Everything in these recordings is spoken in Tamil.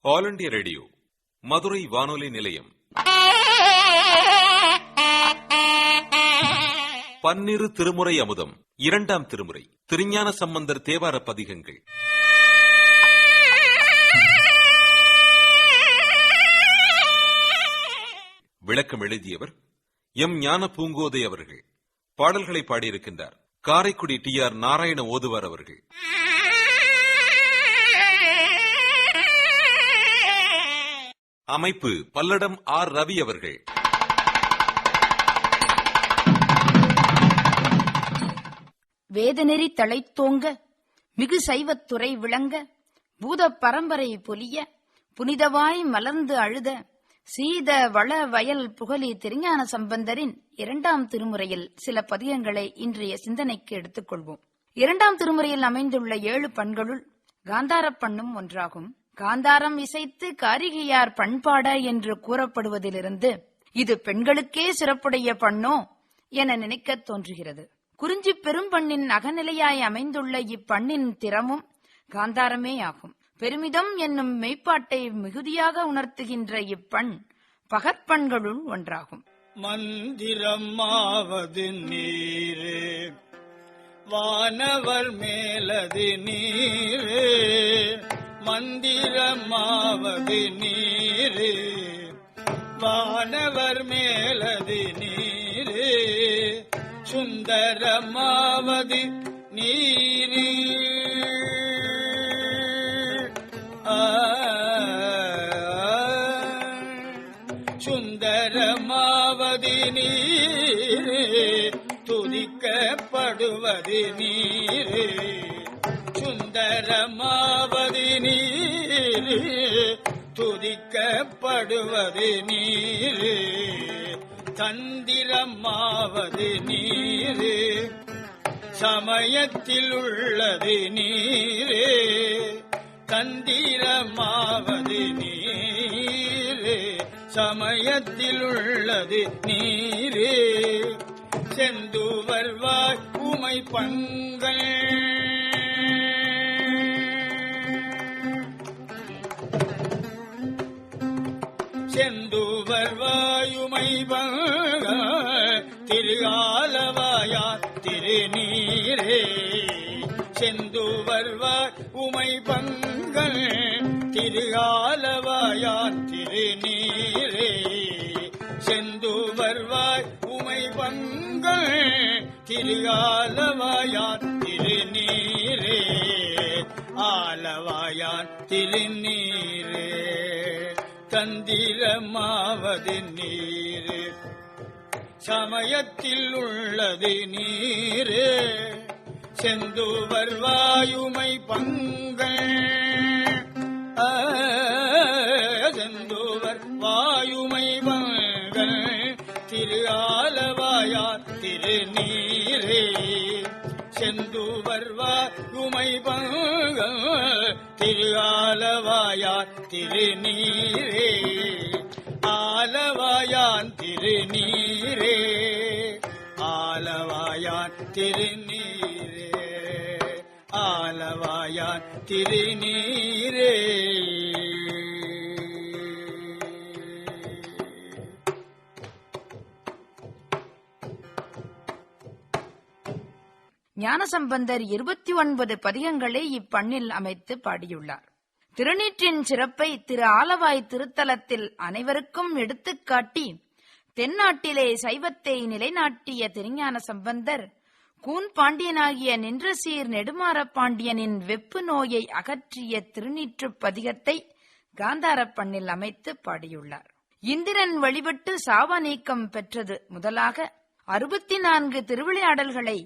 ஆல் இண்டியா ரேடியோ மதுரை வானொலி நிலையம். பன்னிரு திருமுறை அமுதம், இரண்டாம் திருமுறை, திருஞான சம்பந்தர் தேவார பதிகங்கள். விளக்கம் எழுதியவர் எம் ஞான பூங்கோதை அவர்கள். பாடல்களை பாடியிருக்கின்றார் காரைக்குடி TR நாராயண ஓதுவார் அவர்கள். அமைப்பு பல்லடம் R ரவி அவர்கள். வேதநெறி தழைத்தோங்க, மிகு சைவத்துறை விளங்க, பூத பரம்பரை பொலிய, புனிதவாய் மலர்ந்து அழுத சீத வள வயல் புகழி திருஞான சம்பந்தரின் இரண்டாம் திருமுறையில் சில பதிகங்களை இன்றைய சிந்தனைக்கு எடுத்துக் கொள்வோம். இரண்டாம் திருமுறையில் அமைந்துள்ள 7 பண்களுள் காந்தார பண்ணும் ஒன்றாகும். காந்தாரம் இசைத்து காரிகையார் பண்பாட என்று கூறப்படுவதிலிருந்து இது பெண்களுக்கே சிறப்புடைய பண்ணோ என நினைக்க தோன்றுகிறது. குறிஞ்சி பெரும்பண்ணின் அகநிலையாய் அமைந்துள்ள இப்பண்ணின் திறமும் காந்தாரமே ஆகும். பெருமிதம் என்னும் மெய்ப்பாட்டை மிகுதியாக உணர்த்துகின்ற இப்பண் பகற்பண்களுள் ஒன்றாகும். மந்திரமாவது நீரே, வானவர் மேலது நீரே, மந்திரமாவது நீரே, வானவர் மேலது நீரே, சுந்தரமாவது நீரே, சுந்தரமாவது நீரே, துதிக்கப்படுவது நீரே, சுந்தரமாவது நீரே, துதிக்கப்படுவது நீரே, தந்திரமாவது நீரே, சமயத்தில் உள்ளது நீரே, தந்திரமாவது நீரே, சமயத்தில் உள்ளது நீரே, செந்துவர்வாய் உமை பங்கள், செந்துவர்வாயுமை பங்கள், திருஆலவாயார் திருநீரே, செந்துவர்வாய் உமை பங்கள், திருஆலவாயார் திருநீரே, செந்துவர்வாய் உமை பங்கள், திருஆலவாயார் திருநீரே, ஆலவாயார் திருநீரே, தந்திரமாவது நீரே, சமயத்தில் உள்ளது நீரே, செந்துவர்வாயுமை பங்கள், செந்துவர் வாயுமை பங்கள், திருஆலவாயார் திருநீரே, செந்துவர்வாயுமை பங்கள், திருஆலவாயார் திருநீரே, ஆலவாயான் திருநீரே, ஆலவாயான் திருநீரே, ஆலவாயான் திருநீரே. ஞானசம்பந்தர் 29 பதிகங்களை இப்பண்ணில் அமைத்து பாடியுள்ளார். திருநீற்றின் சிறப்பை திரு ஆலவாய் திருத்தலத்தில் அனைவருக்கும் எடுத்துக்காட்டி தென்னாட்டிலே சைவத்தை நிலைநாட்டிய திருஞான சம்பந்தர் கூன் பாண்டியனாகிய நின்ற சீர் நெடுமாற பாண்டியனின் வெப்பு நோயை அகற்றிய திருநீற்று பதிகத்தை காந்தார பண்ணில் அமைத்து பாடியுள்ளார். இந்திரன் வழிபட்டு சாவ நீக்கம் பெற்றது முதலாக 64 திருவிளையாடல்களை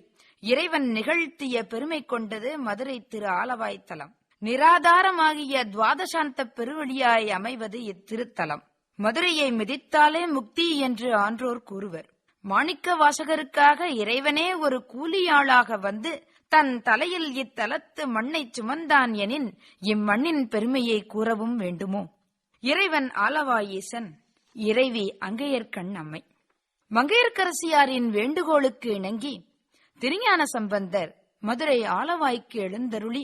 இறைவன் நிகழ்த்திய பெருமை கொண்டது மதுரை திரு ஆலவாய் தலம். நிராதாரமாகிய துவாதசாந்த பெருவழியாய் அமைவது இத்திருத்தலம். மதுரையை மிதித்தாலே முக்தி என்று ஆன்றோர் கூறுவர். மாணிக்க வாசகருக்காக இறைவனே ஒரு கூலியாளாக வந்து தன் தலையில் இத்தலத்து மண்ணை சுமந்தான் எனின் இம்மண்ணின் பெருமையை கூறவும் வேண்டுமோ? இறைவன் ஆலவாயீசன், இறைவி அங்கையர்கண் அம்மை. மங்கையர்க்கரசியாரின் வேண்டுகோளுக்கு இணங்கி திருஞான சம்பந்தர் மதுரை ஆலவாய்க்கு எழுந்தருளி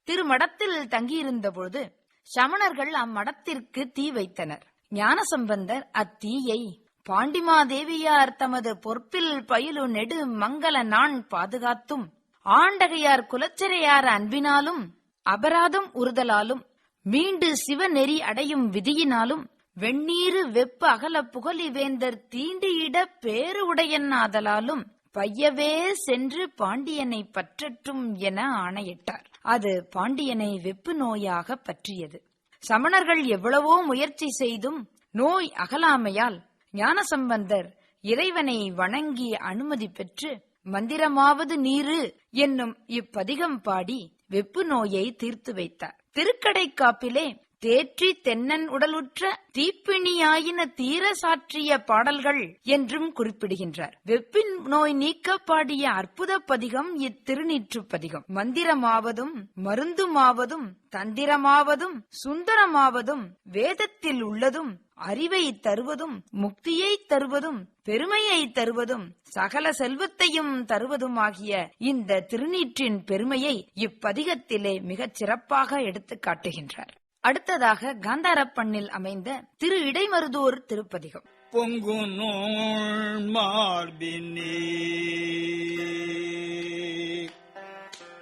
திருமடத்தில் தங்கியிருந்தபோது சமணர்கள் அம்மடத்திற்கு தீ வைத்தனர். ஞானசம்பந்தர் அத்தீயை பாண்டிமாதேவியார் தமது பொற்பில் பயிலு நெடு மங்கள நான் பாதுகாத்தும் ஆண்டகையார் குலச்சரையார் அன்பினாலும் அபராதம் உறுதலாலும் மீண்டு சிவநெறி அடையும் விதியினாலும் வெண்ணீரு வெப்ப அகல புகழி வேந்தர் தீண்டியிட பேரு உடையன் ஆதலாலும் பையவே சென்று பாண்டியனை பற்றட்டும் என ஆணையிட்டார். அது பாண்டியனை வெப்பு நோயாக பற்றியது. சமணர்கள் எவ்வளவோ முயற்சி செய்தும் நோய் அகலாமையால் ஞானசம்பந்தர் இறைவனை வணங்கி அனுமதி பெற்று மந்திரமாவது நீரு என்னும் இப்பதிகம் பாடி வெப்பு நோயை தீர்த்து வைத்தார். திருக்கடைக்காப்பிலே தேற்றி தென்னன் உடலுற்ற தீப்பிணியாயின தீர சாற்றிய பாடல்கள் என்றும் குறிப்பிடுகின்றார். வெப்பின் நோய் நீக்க பாடிய அற்புத பதிகம் இத்திருநீற்று பதிகம். மந்திரமாவதும் மருந்துமாவதும் தந்திரமாவதும் சுந்தரமாவதும் வேதத்தில் உள்ளதும் அறிவை தருவதும் முக்தியை தருவதும் பெருமையை தருவதும் சகல செல்வத்தையும் தருவதுமாகிய இந்த திருநீற்றின் பெருமையை இப்பதிகத்திலே மிகச் சிறப்பாக எடுத்து காட்டுகின்றார். அடுத்ததாக காந்தாரப்பண்ணில் அமைந்த திரு இடைமருதூர் திருப்பதிகம். பொங்கு நோள் மார்பினே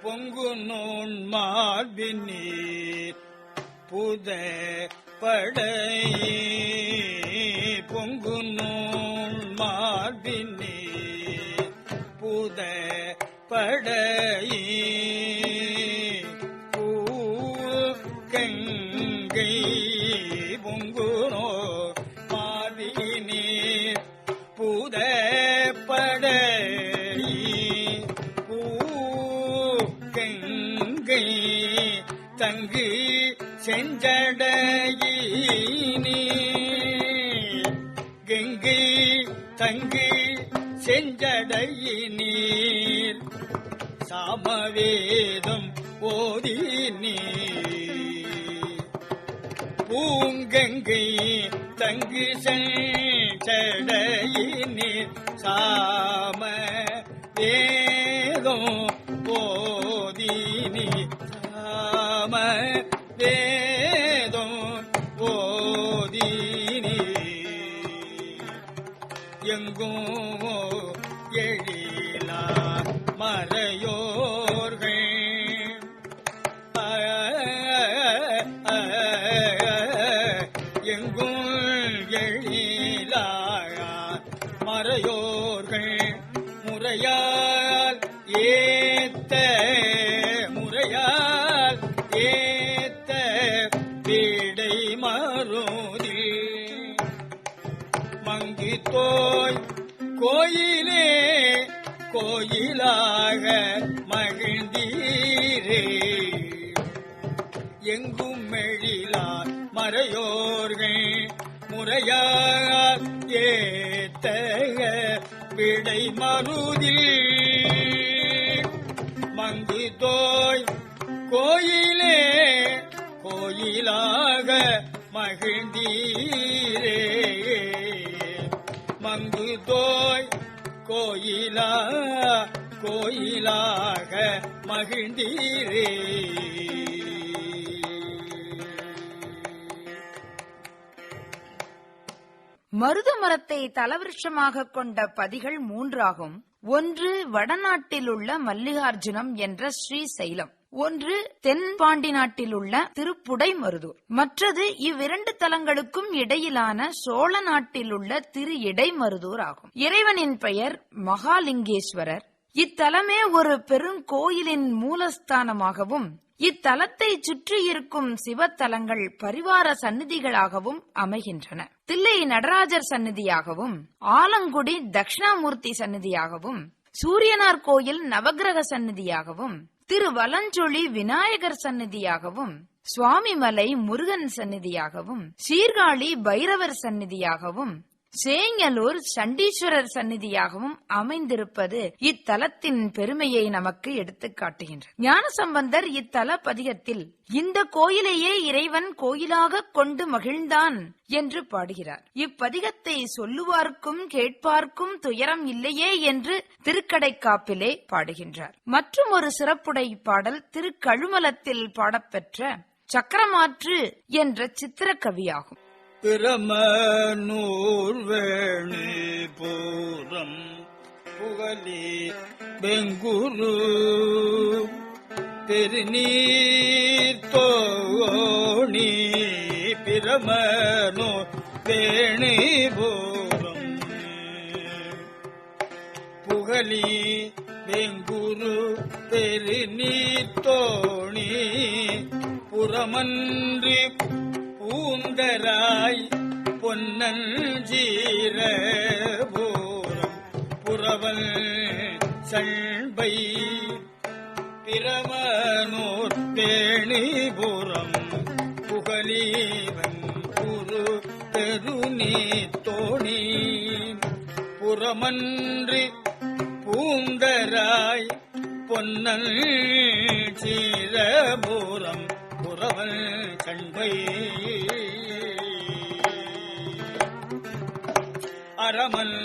பொங்கு நோன் மார்பினே புத படை பொங்கு நோன் மார்பினே புத படை கங்கை பொங்குனோ மார்பினே புத படை கங்கை தங்கு செஞ்சடையினே கங்கை தங்கு செஞ்சடையினீர் சாமவேதம் ஓதினீர் பூங்கங்கை தங்கு செஞ்சடையினீர் சாம வேதம் ஓதினீர் சாம வேதம் ஓதினீர் எங்கும் எழிலா மறையோர்கள் எங்கும் எழிலா மறையோர்கள் முறையால் ஏத்த பீடை மருதில் மங்கி தோய் கோயிலே கோயிலாக மகிழ்ந்தீரே எங்கும் எழிலார் மறையோர்கள் முறையால் ஏத்த விடை மருதில் மங்கு தோய் கோயிலே கோயிலாக மகிழ்ந்தீரே மங்கு தோய் கோயிலாக மகிழ்ந்தீரே. மருத மரத்தை தலவிருஷமாக கொண்ட பதிகள் 3 ஆகும். ஒன்று வடநாட்டில் உள்ள மல்லிகார்ஜுனம் என்ற ஸ்ரீசைலம், ஒன்று தென்பாண்டி நாட்டில் உள்ள திருப்புடைமருதூர், மற்றது இவ்விரண்டு தலங்களுக்கும் இடையிலான சோழ நாட்டில் உள்ள திரு இடைமருதூர் ஆகும். இறைவனின் பெயர் மகாலிங்கேஸ்வரர். இத்தலமே ஒரு பெருங்கோயிலின் மூலஸ்தானமாகவும் இத்தலத்தை சுற்றி இருக்கும் சிவத்தலங்கள் பரிவார சந்நிதிகளாகவும் அமைகின்றன. தில்லை நடராஜர் சந்நிதியாகவும், ஆலங்குடி தட்சிணாமூர்த்தி சந்நிதியாகவும், சூரியனார் கோயில் நவக்கிரக சந்நிதியாகவும், திருவலஞ்சொலி விநாயகர் சந்நிதியாகவும், சுவாமிமலை முருகன் சந்நிதியாகவும், சீர்காழி பைரவர் சந்நிதியாகவும், சேங்கலூர் சண்டீஸ்வரர் சந்நிதியாகவும் அமைந்திருப்பது இத்தலத்தின் பெருமையை நமக்கு எடுத்துக் காட்டுகின்றது. ஞானசம்பந்தர் இத்தல பதிகத்தில் இந்த கோயிலையே இறைவன் கோயிலாக கொண்டு மகிழ்ந்தான் என்று பாடுகிறார். இப்பதிகத்தை சொல்லுவார்க்கும் கேட்பார்க்கும் துயரம் இல்லையே என்று திருக்கடைக்காப்பிலே பாடுகின்றார். மற்றும் ஒரு சிறப்புடை பாடல் திருக்கழுமலத்தில் பாடப்பெற்ற சக்கரமாற்று என்ற சித்திரக்கவியாகும். பிரமநூர் வேணி பூரம் புகழி பெங்குரு பெருநீர் தோணி பிரமநூர் வேணி பூரம் புகழி வெங்குரு பெருநீர் தோணி புறமன்றி பூந்தராய் பொன்னஞ்சீர பூரம் புறவல் சண்பை பிரமநூர் பேணிபுரம் புகழீவன் குரு பெருநீர் தோணி புறமன்றி பூந்தராய் பொன்னல் சீரபூரம் புறவல் சண்பை அரமன்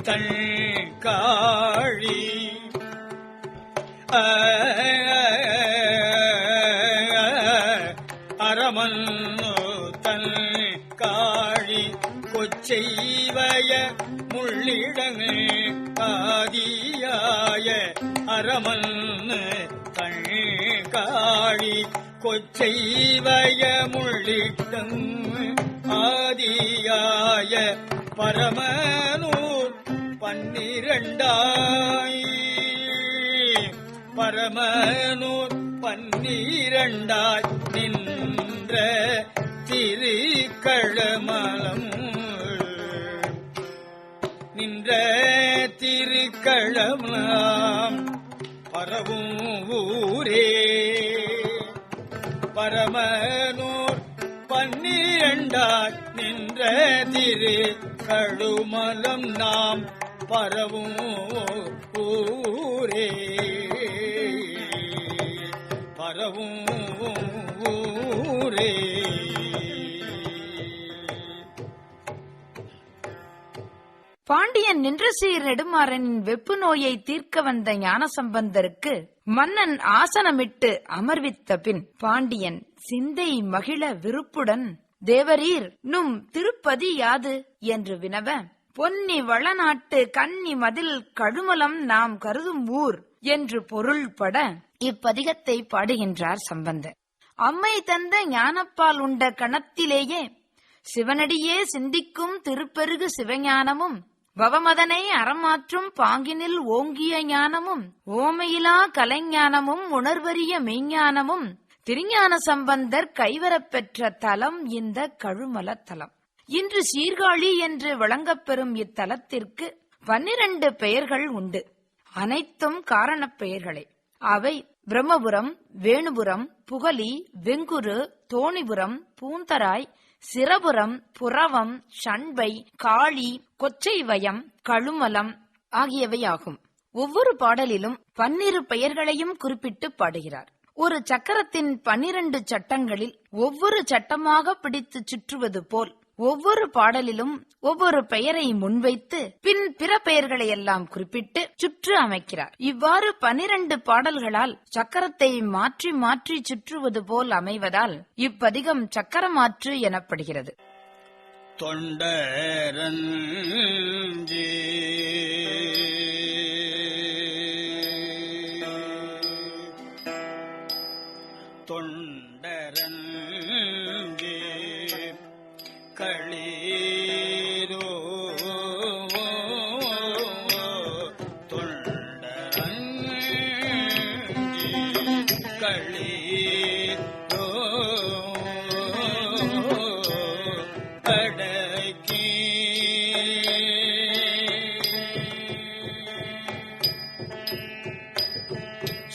தள்காழி அரமன் தள்காழி கொச்சைவய முள்ளிடங்கள் ஆதியாய அரமன் தள்காழி கொச்சைவய முள்ளிடம் ஆதியாய பரமனூர் 12 பரமனூர் 12 நின்ற திருக்களமலம் நின்ற திருக்களமலம் பரவும் ஊரே பரமனூர் 12 நின்ற திரு கழுமலம் நாம் பரவும் ஊரே பரவும் ஊரே. பாண்டியன் நின்ற சீர் நெடுமாறனின் வெப்பு நோயை தீர்க்க வந்த ஞானசம்பந்தருக்கு மன்னன் ஆசனமிட்டு அமர்வித்த பின் பாண்டியன் சிந்தை மகிழ விருப்புடன் தேவரீர் நும் திருப்பதி யாது என்று வினவ, பொன்னி வளநாட்டு கன்னி மதில் கழுமலம் நாம் கருதும் ஊர் என்று பொருள்பட இப்பதிகத்தை பாடுகின்றார் சம்பந்தர். அம்மை தந்த ஞானப்பால் உண்ட கணத்திலேயே சிவனடியே சிந்திக்கும் திருப்பெருகு சிவஞானமும் பவமதனை அறமாற்றும் பாங்கினில் ஓங்கிய ஞானமும் ஓமையிலா கலைஞானமும் உணர்வறிய மெய்ஞானமும் திருஞான சம்பந்தர் கைவரப் பெற்ற தலம் இந்த கழுமல தலம். இன்று சீர்காழி என்று வழங்கப்பெறும் இத்தலத்திற்கு 12 பெயர்கள் உண்டு. அனைத்தும் காரணப் பெயர்களே. அவை பிரம்மபுரம், வேணுபுரம், புகலி, வெங்குரு, தோணிபுரம், பூந்தராய், சிரபுரம், புறவம், சண்பை, காளி, கொச்சைவயம், கழுமலம் ஆகியவையாகும். ஒவ்வொரு பாடலிலும் 12 பெயர்களையும் குறிப்பிட்டு பாடுகிறார். ஒரு சக்கரத்தின் 12 சட்டங்களில் ஒவ்வொரு சட்டமாக பிடித்து சுற்றுவது போல் ஒவ்வொரு பாடலிலும் ஒவ்வொரு பெயரை முன்வைத்து பின் பிற பெயர்களை எல்லாம் குறிப்பிட்டு சுற்று அமைக்கிறார். இவ்வாறு 12 பாடல்களால் சக்கரத்தை மாற்றி மாற்றி சுற்றுவது போல் அமைவதால் இப்பதிகம் சக்கரமாற்று எனப்படுகிறது. தொண்டரஞ்சி தொண்டரஞ்சி களீரோ தொண்டரஞ்சி களீரோ அடக்கி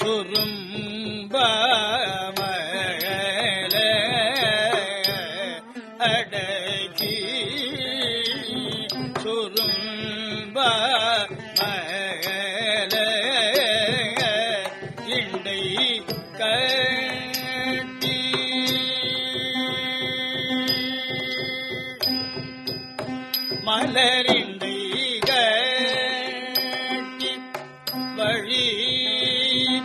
சுரும்ப அடக்கி சுரும்ப மகள இண்டை கட்டி மலரிண்டை கட்டி வழிபாடு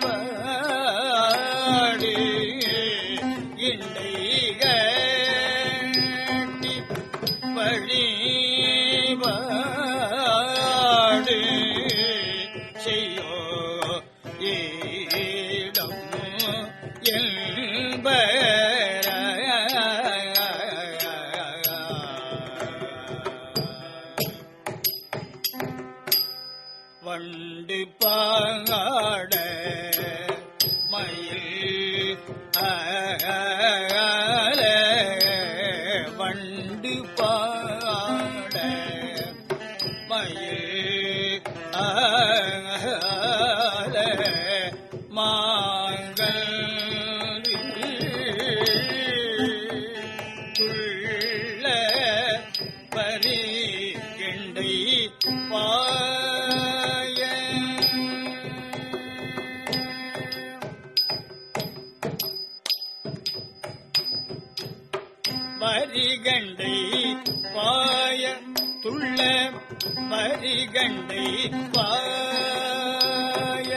கொண்டு பாட மயில் மாங்கள் உள்ள பரிகண்டை பாய வரிகண்டை பாய துள்ள வரிகண்டை பாய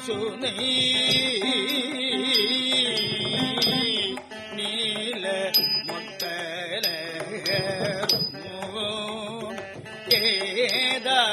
சுனை நீல முட்டல கேதாரமே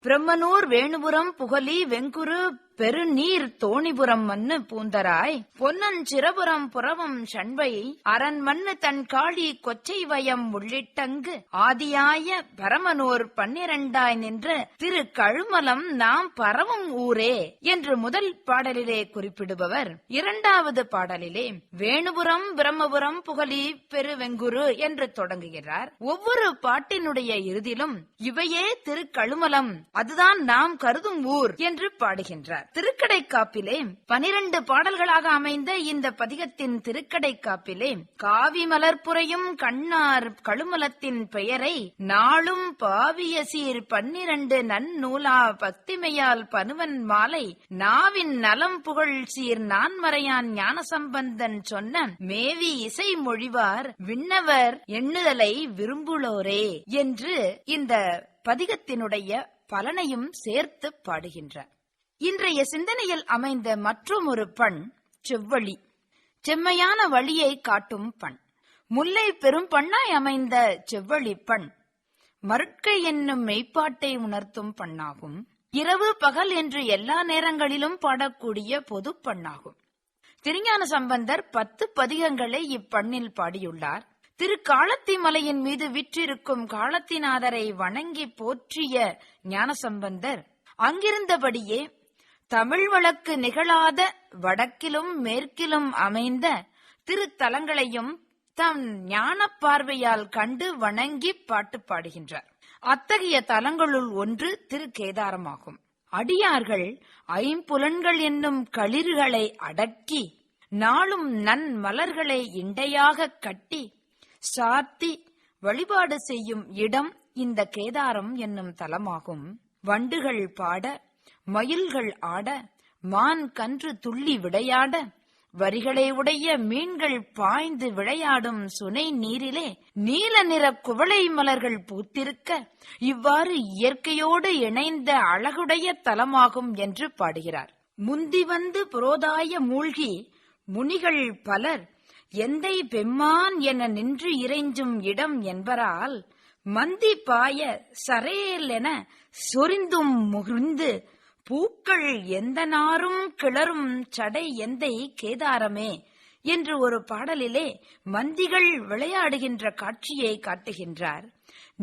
பிரம்மனூர் வேணுபுரம் புகலி வெங்குரு பெருநீர் தோணிபுரம் மண்ணு பூந்தராய் பொன்னஞ்சிரபுரம் புறவம் சண்பை அரண் மண்ணு தன் காளி கொச்சை வயம் உள்ளிட்டங்கு ஆதியாய பரமனூர் 12 நின்ற திரு கழுமலம் நாம் பரவும் ஊரே என்று முதல் பாடலிலே குறிப்பிடுபவர் இரண்டாவது பாடலிலே வேணுபுரம் பிரம்மபுரம் புகலி பெருவெங்குரு என்று தொடங்குகிறார். ஒவ்வொரு பாட்டினுடைய இறுதியிலும் இவையே திரு கழுமலம், அதுதான் நாம் கருதும் ஊர் என்று பாடுகின்றார். திருக்கடைக்காப்பிலே 12 பாடல்களாக அமைந்த இந்த பதிகத்தின் திருக்கடைக்காப்பிலே காவி மலர்புரையும் கண்ணார் கழுமலத்தின் பெயரை நாளும் பாவிய சீர் 12 நன்னூலா பக்திமையால் பனுவன் மாலை நாவின் நலம் புகழ் சீர் நான்மறையான் ஞானசம்பந்தன் சொன்ன மேவி இசை மொழிவார் விண்ணவர் எண்ணுதலை விரும்புளோரே என்று இந்த பதிகத்தினுடைய பலனையும் சேர்த்து பாடுகின்றார். இன்றைய சிந்தனையில் அமைந்த மற்றொரு பண் செவ்வழி, செம்மையான வழியை காட்டும் பண். முல்லை பெரும் பண்ணாய் அமைந்த செவ்வழி பண் மருட்கை என்னும் மெய்ப்பாட்டை உணர்த்தும் பண்ணாகும். இரவு பகல் என்று எல்லா நேரங்களிலும் பாடக்கூடிய பொது பண்ணாகும். திருஞான சம்பந்தர் 10 பதிகங்களை இப்பண்ணில் பாடியுள்ளார். திரு காளத்தி மலையின் மீது விற்றிருக்கும் காளத்திநாதரை வணங்கி போற்றிய ஞானசம்பந்தர் அங்கிருந்தபடியே தமிழ் வழக்கு நிகழாத வடக்கிலும் மேற்கிலும் அமைந்த திருத்தலங்களையும் தம் ஞான பார்வையால் கண்டு வணங்கி பாட்டு பாடுகின்றார். அத்தகைய தலங்களுள் ஒன்று திரு கேதாரமாகும். அடியார்கள் ஐம்புலன்கள் என்னும் களிறுகளை அடக்கி நாளும் நன் மலர்களை இண்டையாக கட்டி சாத்தி வழிபாடு செய்யும் இடம் இந்த கேதாரம் என்னும் தலமாகும். வண்டுகள் பாட, மயில்கள் ஆட, மான் கன்று துள்ளி விளையாட, வரிகளை உடைய மீன்கள் பாய்ந்து விளையாடும் சுனை நீரிலே நீல நிற குவளை மலர்கள் பூத்திருக்க இவ்வாறு இயற்கையோடு இணைந்த அழகுடைய தலமாகும் என்று பாடுகிறார். முந்தி வந்து புரோதாய மூழ்கி முனிகள் பலர் எந்தை பெம்மான் என நின்று இறைஞ்சும் இடம் என்பரால் மந்தி பாய சரேல் என சொரிந்தும் முகிர்ந்து பூக்கள் எந்த நாரும் கிளரும் சடை எந்தை கேதாரமே என்று ஒரு பாடலிலே மந்திகள் விளையாடுகின்ற காட்சியை காட்டுகின்றார்.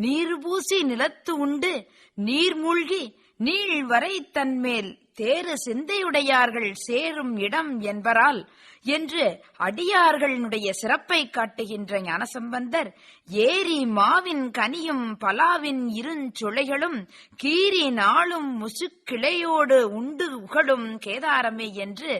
நீர் பூசி நிலத்து உண்டு நீர் மூழ்கி நீள் வரை தன்மேல் தேறு சிந்தையுடையார்கள் சேரும் இடம் என்பரால் என்று அடியார்களுடைய சிறப்பை காட்டுகின்ற ஞானசம்பந்தர் ஏரி மாவின் கனியும் பலாவின் இருஞ்சுளைகளும் கீரி நாளும் முசுக்கிளையோடு உண்டு உகழும் கேதாரமே என்று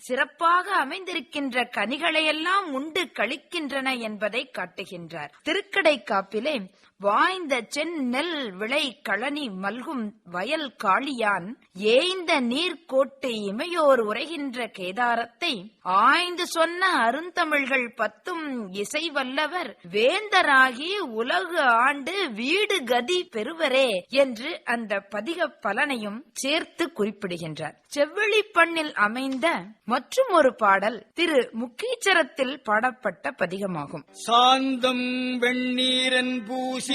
சிறப்பாக அமைந்திருக்கின்ற கனிகளையெல்லாம் உண்டு கழிக்கின்றன என்பதை காட்டுகின்றார். திருக்கடைக்காப்பிலே வாய்ந்த செந்நெல் விளை களனி மல்கும் வயல் காளியான் ஏய்ந்த நீர்கோட்டு இமையோர் உரைகின்ற கேதாரத்தை ஆய்ந்து சொன்ன அருந்தமிழ்கள் 10 இசை வல்லவர் வேந்தராகி உலகு ஆண்டு வீடு கதி பெறுவரே என்று அந்த பதிக பலனையும் சேர்த்து குறிப்பிடுகின்றார். செவ்வழி பண்ணில் அமைந்த மற்றும் ஒரு பாடல் திரு முக்கீச்சரத்தில் பாடப்பட்ட பதிகமாகும். சாந்தம் வெண்ணீரன் பூசி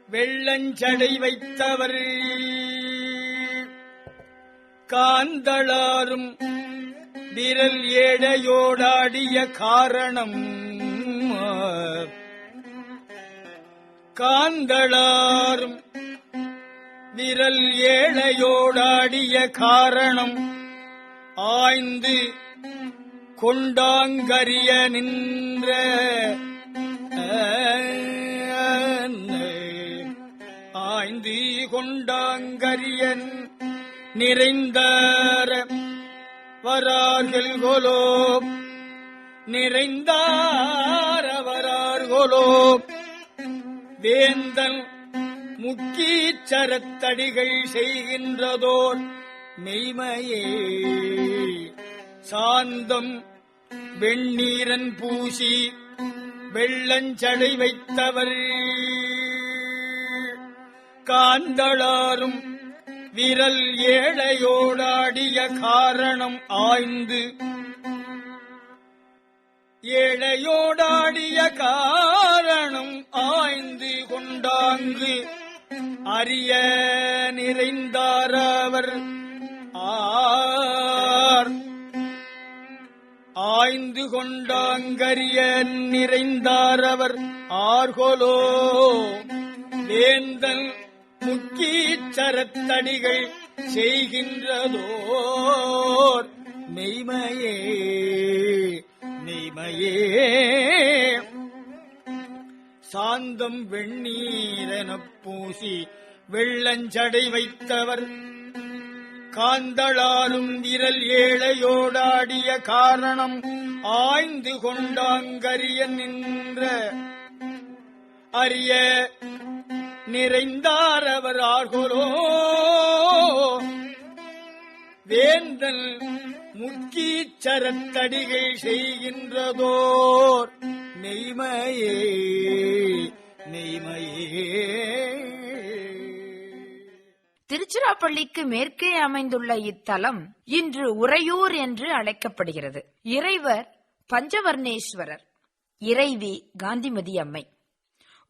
வெள்ளஞ்சடை வைத்தவர் காந்தளாரும் விரல் ஏழையோடாடிய காரணம் காந்தளாரும் விரல் ஏழையோடாடிய காரணம் ஆய்ந்து கொண்டாங்கரிய நின்ற ஆய்ந்து கொண்டாங்கரியன் நிறைந்தார வரார்கள் கொலோ நிறைந்தார வரார்களோ வேந்தன் முக்கீச்சரத்தடிகள் செய்கின்றதோர் மெய்மையே சாந்தம் வெண்ணீரன் பூசி வெள்ளஞ்சடை வைத்தவர் காந்தளாரும் விரல் ஏழையோடாடிய காரணம் ஆய்ந்து ஏழையோடாடிய காரணம் ஆய்ந்து கொண்டாங்கு அரிய நிறைந்தாரவர் ஆய்ந்து கொண்டாங்கரிய நிறைந்தாரவர் ஆர்கொலோ வேந்தல் முக்கீச்சரத்தடிகள் செய்கின்றதோர் மெய்மையே மெய்மையே சாந்தம் வெண்ணீரெனப் பூசி வெள்ளஞ்சடை வைத்தவர் காந்தளாலும் விரல் ஏழையோடாடிய காரணம் ஆய்ந்து கொண்டாங்கரிய நின்ற அரிய நிறைந்தாரவர் ஆர்கொலோ வேந்தல் முக்கீச்சரத்தடிகள் செய்கின்றதோர் மெய்மையே மெய்மையே. திருச்சிராப்பள்ளிக்கு மேற்கே அமைந்துள்ள இத்தலம் இன்று உறையூர் என்று அழைக்கப்படுகிறது. இறைவர் பஞ்சவர்ணேஸ்வரர், இறைவி காந்திமதி அம்மை.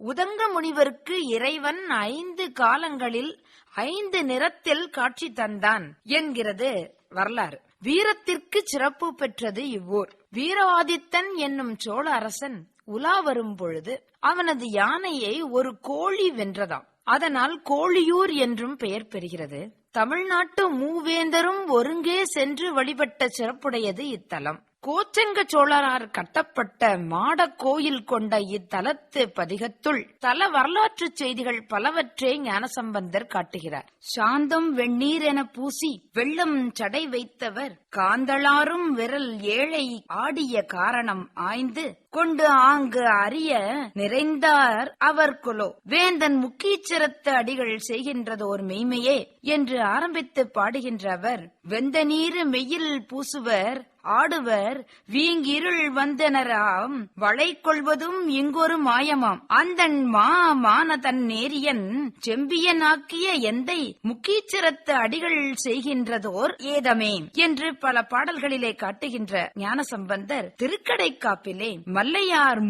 உதங்க முனிவருக்கு இறைவன் 5 காலங்களில் 5 நிறத்தில் காட்சி தந்தான் என்கிறது வரலாறு. வீரத்திற்கு சிறப்பு பெற்றது இவ்வூர். வீரவாதித்தன் என்னும் சோழ அரசன் உலா வரும் பொழுது அவனது யானையை ஒரு கோழி வென்றதாம். அதனால் கோழியூர் என்றும் பெயர் பெறுகிறது. தமிழ்நாட்டு மூவேந்தரும் ஒருங்கே சென்று வழிபட்ட சிறப்புடையது இத்தலம். கோச்செங்க சோழரார் கட்டப்பட்ட மாட கோயில் கொண்ட இத்தலத்து பதிகத்துள் தல வரலாற்று செய்திகள் பலவற்றை ஞானசம்பந்தர் காட்டுகிறார். சாந்தம் வெண்ணீர் என பூசி வெள்ளம் சடை வைத்தவர் காந்தளாரும் விரல் ஏழை ஆடிய காரணம் ஆய்ந்து கொண்டு ஆங்கு அறிய நிறைந்தார் அவர் கொலோ வேந்தன் முக்கீச்சரத்து அடிகள் செய்கின்றதோர் மெய்மையே என்று ஆரம்பித்து பாடுகின்ற அவர் வெந்த நீரு மெய்யில் பூசுவர் ஆடுவர் வீங்கிருள் வந்தனராம் வளை கொள்வதும் இங்கொரு மாயமாம் அந்தன் மான தன் நேரியன் செம்பியனாக்கிய எந்தை முக்கீச்சரத்து அடிகள் செய்கின்றதோர் ஏதமே என்று பல பாடல்களிலே காட்டுகின்ற ஞானசம்பந்தர் திருக்கடைக்காப்பிலே மல்லையார்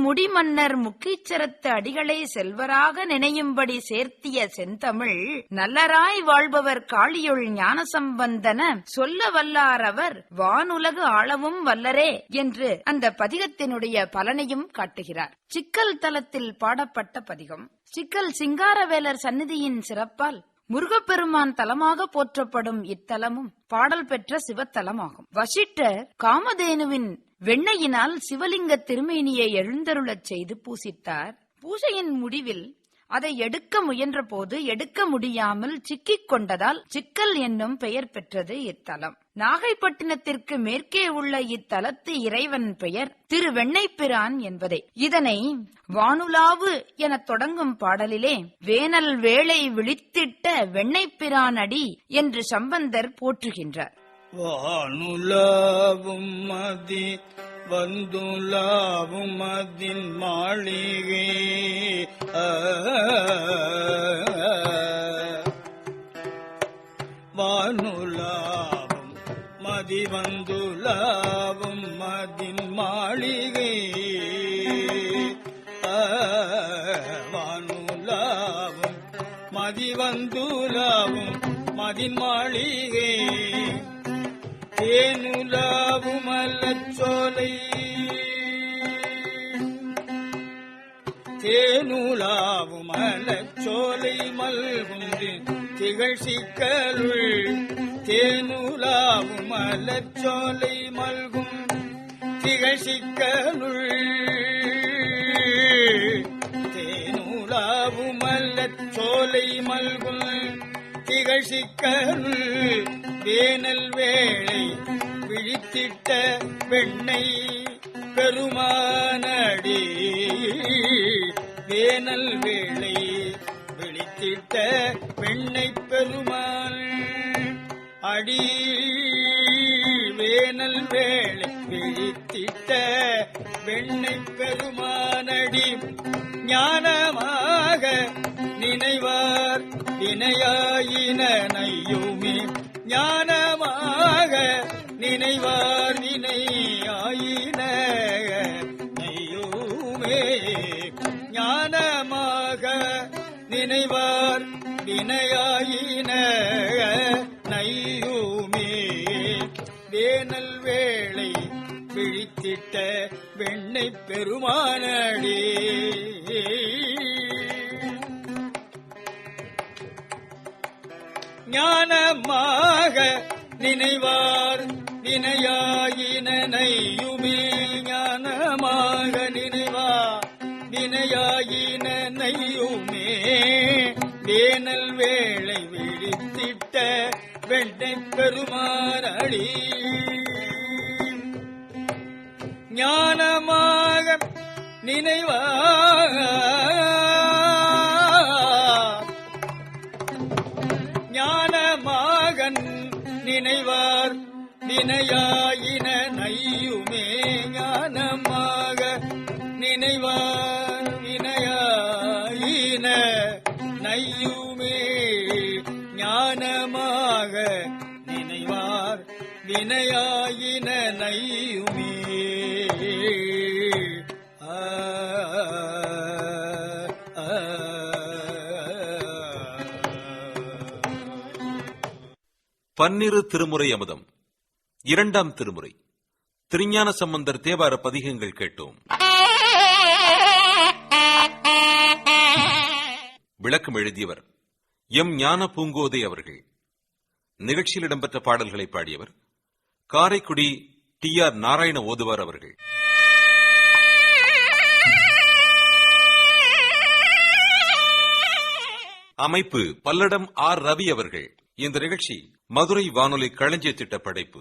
முடிமன்னர் முக்கீச்சரத்து அடிகளை செல்வராக நினையும்படி சேர்த்திய செந்தமிழ் நல்லராய் வாழ்பவர் காளியுள் ஞானசம்பந்தன சொல்ல வல்லார் அவர் வானுலகு ஆளவும் வல்லரே என்று அந்த பதிகத்தினுடைய பலனையும் காட்டுகிறார். சிக்கல் தலத்தில் பாடப்பட்ட பதிகம். சிக்கல் சிங்காரவேலர் சந்நிதியின் சிறப்பால் முருகப்பெருமான் தலமாக போற்றப்படும் இத்தலமும் பாடல் பெற்ற சிவத்தலமாகும். வசிட்டர் காமதேனுவின் வெண்ணையினால் சிவலிங்க திருமேனியை எழுந்தருளச் செய்து பூசித்தார். பூஜையின் முடிவில் அதை எடுக்க முயன்ற போது எடுக்க முடியாமல் சிக்கிக் கொண்டதால் சிக்கல் என்னும் பெயர் பெற்றது இத்தலம். நாகைப்பட்டினத்திற்கு மேற்கே உள்ள இத்தலத்து இறைவன் பெயர் திருவெண்ணைப்பிரான் என்பதே. இதனை வானுலாவு என தொடங்கும் பாடலிலே வேனல் வேளை விழித்திட்ட வெண்ணைப்பிரான் அடி என்று சம்பந்தர் போற்றுகின்றார். வானுலாவும் மதி வந்துலாவும் மதின் மாளிகை வானுலாவும் மதி வந்துலாவும் மதின் மாளிகை வானுலாவும் மதி வந்துலாவும் மதின் மாளிகை தேனுலாவும் அல்லச்சோலை தேனுலாவும் மலச்சோலை மல்குந்து திகழ் சிக்கலுள் தேனுலாவும் மலச்சோலை மல்கும் திகழ் சிக்கலுள் தேனுலாவும் மலச்சோலை மல்கும் திகழ் சிக்கலுள் வேனல் வேளை விழித்திட்ட வெண்ணை பெருமானடி வேனல் வேளை விழித்திட்ட வெண்ணை பெருமான் அடி வேனல் வேளை விழித்திட்ட வெண்ணை பெருமானடி ஞானமாக நினைவார் வினையாயின நையுமே ஞானமாக நினைவார் வினையாயின நையுமே ஞானமாக நினைவார் வினையாயின நையுமே வேனல் வேளை விழித்திட்ட வெண்ணை பெருமானடி ஞானமாக நினைவார் வினையாயின நையுமே ஞானமாக நினைவார் வினையாயின நையுமே வேனல் வேளை விழித்திட்ட வெண்ணை பெருமானடி ஞானமாக நினைவார் ஞானமாக நினைவார் வினையாயின நையுமே ஞானமாக நினைவார் வினையாயின நையுமே ஞானமாக நினைவார் வினையாயின நையுமே பன்னிரு திருமுறை அமுதம் இரண்டாம் திருமுறை திருஞான சம்பந்தர் தேவார பதிகங்கள் கேட்டோம். விளக்கம் எழுதியவர் எம் ஞான பூங்கோதை அவர்கள். நிகழ்ச்சியில் இடம்பெற்ற பாடல்களை பாடியவர் காரைக்குடி TR நாராயண ஓதுவார் அவர்கள். அமைப்பு பல்லடம் R ரவி அவர்கள். இந்த நிகழ்ச்சி மதுரை வானொலி களஞ்சிய திட்ட படைப்பு.